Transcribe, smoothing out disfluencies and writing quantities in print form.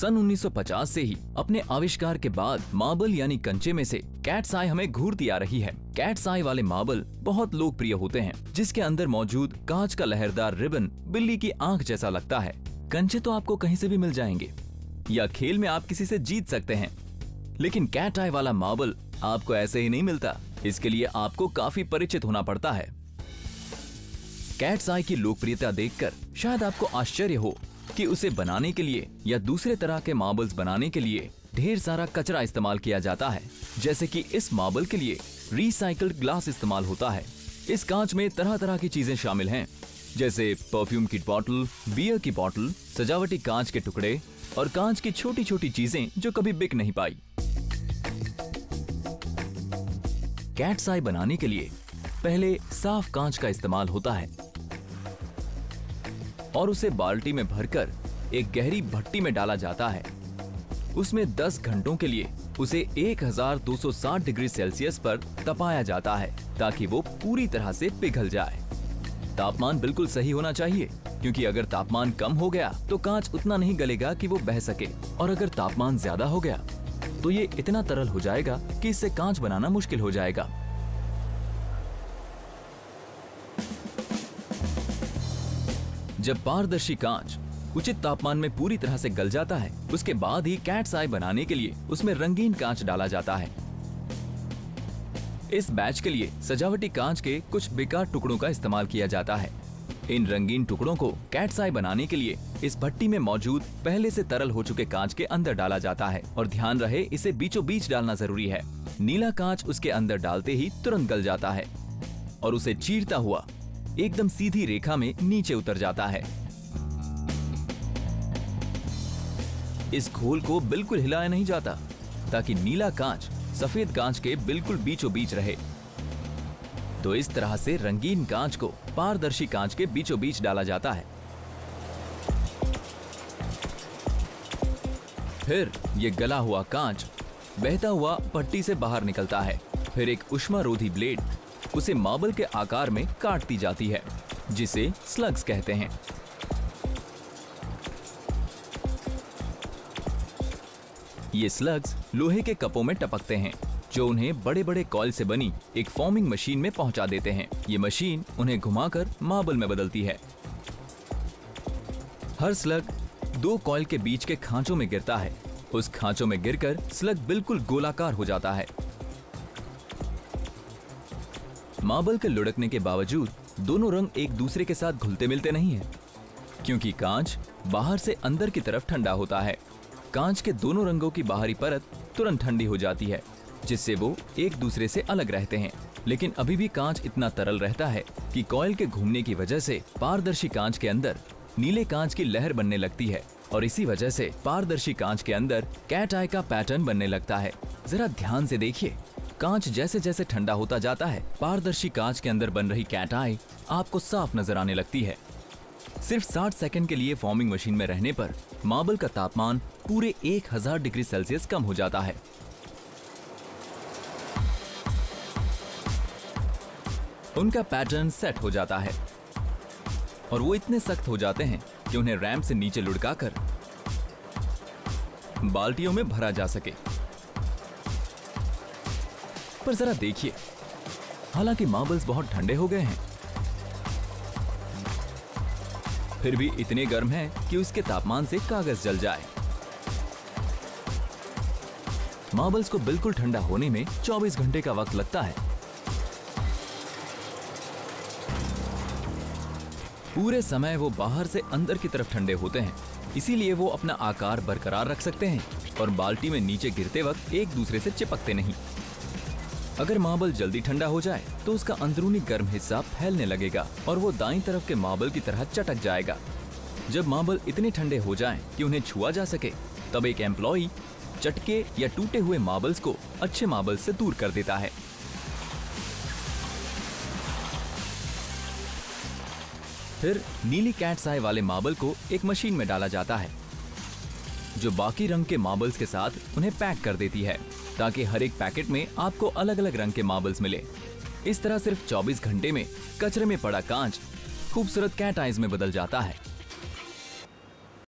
सन 1950 से ही अपने आविष्कार के बाद मार्बल यानी कंचे में से कैट्स आई हमें घूरती आ रही है। कैट्स आई वाले मार्बल बहुत लोकप्रिय होते हैं, जिसके अंदर मौजूद कांच का लहरदार रिबन बिल्ली की आंख जैसा लगता है। कंचे तो आपको कहीं से भी मिल जाएंगे या खेल में आप किसी से जीत सकते हैं, लेकिन कैट आई वाला मार्बल आपको ऐसे ही नहीं मिलता। इसके लिए आपको काफी परिचित होना पड़ता है। कैट्स आई की लोकप्रियता देखकर शायद आपको आश्चर्य हो कि उसे बनाने के लिए या दूसरे तरह के मार्बल्स बनाने के लिए ढेर सारा कचरा इस्तेमाल किया जाता है। जैसे कि इस मार्बल के लिए रिसाइकल्ड ग्लास इस्तेमाल होता है। इस कांच में तरह तरह की चीजें शामिल हैं, जैसे परफ्यूम की बोतल, बियर की बोतल, सजावटी कांच के टुकड़े और कांच की छोटी छोटी चीजें जो कभी बिक नहीं पाई। कैट्स आई बनाने के लिए पहले साफ कांच का इस्तेमाल होता है और उसे बाल्टी में भरकर एक गहरी भट्टी में डाला जाता है। उसमें 10 घंटों के लिए उसे 1260 डिग्री सेल्सियस पर तपाया जाता है ताकि वो पूरी तरह से पिघल जाए। तापमान बिल्कुल सही होना चाहिए, क्योंकि अगर तापमान कम हो गया तो कांच उतना नहीं गलेगा कि वो बह सके, और अगर तापमान ज्यादा हो गया तो ये इतना तरल हो जाएगा कि इससे कांच बनाना मुश्किल हो जाएगा। जब पारदर्शी कांच उचित तापमान में पूरी तरह से गल जाता है, उसके बाद ही कैट्स आई बनाने के लिए उसमें रंगीन कांच डाला जाता है। इस बैच के लिए सजावटी कांच के कुछ बेकार टुकड़ों का इस्तेमाल किया जाता है। इन रंगीन टुकड़ों को कैट्स आई बनाने के लिए इस भट्टी में मौजूद पहले से तरल हो चुके कांच के अंदर डाला जाता है, और ध्यान रहे इसे बीचों बीच डालना जरूरी है। नीला कांच उसके अंदर डालते ही तुरंत गल जाता है और उसे चीरता हुआ एकदम सीधी रेखा में नीचे उतर जाता है। इस घोल को बिल्कुल हिलाया नहीं जाता ताकि नीला कांच सफेद कांच के बिल्कुल बीचों बीच रहे। तो इस तरह से रंगीन कांच को पारदर्शी कांच के बीचों बीच डाला जाता है। फिर ये गला हुआ कांच बहता हुआ भट्टी से बाहर निकलता है। फिर एक ऊष्मारोधी ब्लेड उसे मार्बल के आकार में काटती जाती है, जिसे स्लग्स कहते हैं। ये स्लग्स लोहे के कपों में टपकते हैं, जो उन्हें बड़े बड़े कॉइल से बनी एक फॉर्मिंग मशीन में पहुंचा देते हैं। ये मशीन उन्हें घुमाकर मार्बल में बदलती है। हर स्लग 2 कॉइल के बीच के खांचों में गिरता है। उस खांचों में गिरकर स्लग बिल्कुल गोलाकार हो जाता है। मार्बल के लुढ़कने के बावजूद दोनों रंग एक दूसरे के साथ घुलते मिलते नहीं हैं, क्योंकि कांच बाहर से अंदर की तरफ ठंडा होता है। कांच के दोनों रंगों की बाहरी परत तुरंत ठंडी हो जाती है, जिससे वो एक दूसरे से अलग रहते हैं। लेकिन अभी भी कांच इतना तरल रहता है कि कॉइल के घूमने की वजह से पारदर्शी कांच के अंदर नीले कांच की लहर बनने लगती है, और इसी वजह से पारदर्शी कांच के अंदर कैट आई का पैटर्न बनने लगता है। जरा ध्यान से देखिए, कांच जैसे जैसे ठंडा होता जाता है, पारदर्शी कांच के अंदर बन रही कैट आई आपको साफ नजर आने लगती है। सिर्फ 60 सेकंड के लिए फॉर्मिंग मशीन में रहने पर मार्बल का तापमान पूरे 1000 डिग्री सेल्सियस कम हो जाता है। उनका पैटर्न सेट हो जाता है और वो इतने सख्त हो जाते हैं कि उन्हें रैंप से नीचे लुढ़काकर बाल्टियों में भरा जा सके। पर जरा देखिए, हालांकि मार्बल्स बहुत ठंडे हो गए हैं, फिर भी इतने गर्म हैं कि उसके तापमान से कागज जल जाए। मार्बल्स को बिल्कुल ठंडा होने में 24 घंटे का वक्त लगता है। पूरे समय वो बाहर से अंदर की तरफ ठंडे होते हैं, इसीलिए वो अपना आकार बरकरार रख सकते हैं और बाल्टी में नीचे गिरते वक्त एक दूसरे से चिपकते नहीं। अगर मार्बल जल्दी ठंडा हो जाए तो उसका अंदरूनी गर्म हिस्सा फैलने लगेगा और वो दाईं तरफ के मार्बल की तरह चटक जाएगा। जब मार्बल इतने ठंडे हो जाएं कि उन्हें छुआ जा सके, तब एक एम्प्लॉई चटके या टूटे हुए मार्बल्स को अच्छे मार्बल से दूर कर देता है। फिर नीली कैट्स आई वाले मार्बल को एक मशीन में डाला जाता है, जो बाकी रंग के मार्बल्स के साथ उन्हें पैक कर देती है, ताकि हर एक पैकेट में आपको अलग अलग रंग के मार्बल्स मिले। इस तरह सिर्फ 24 घंटे में कचरे में पड़ा कांच खूबसूरत कैट आइज में बदल जाता है।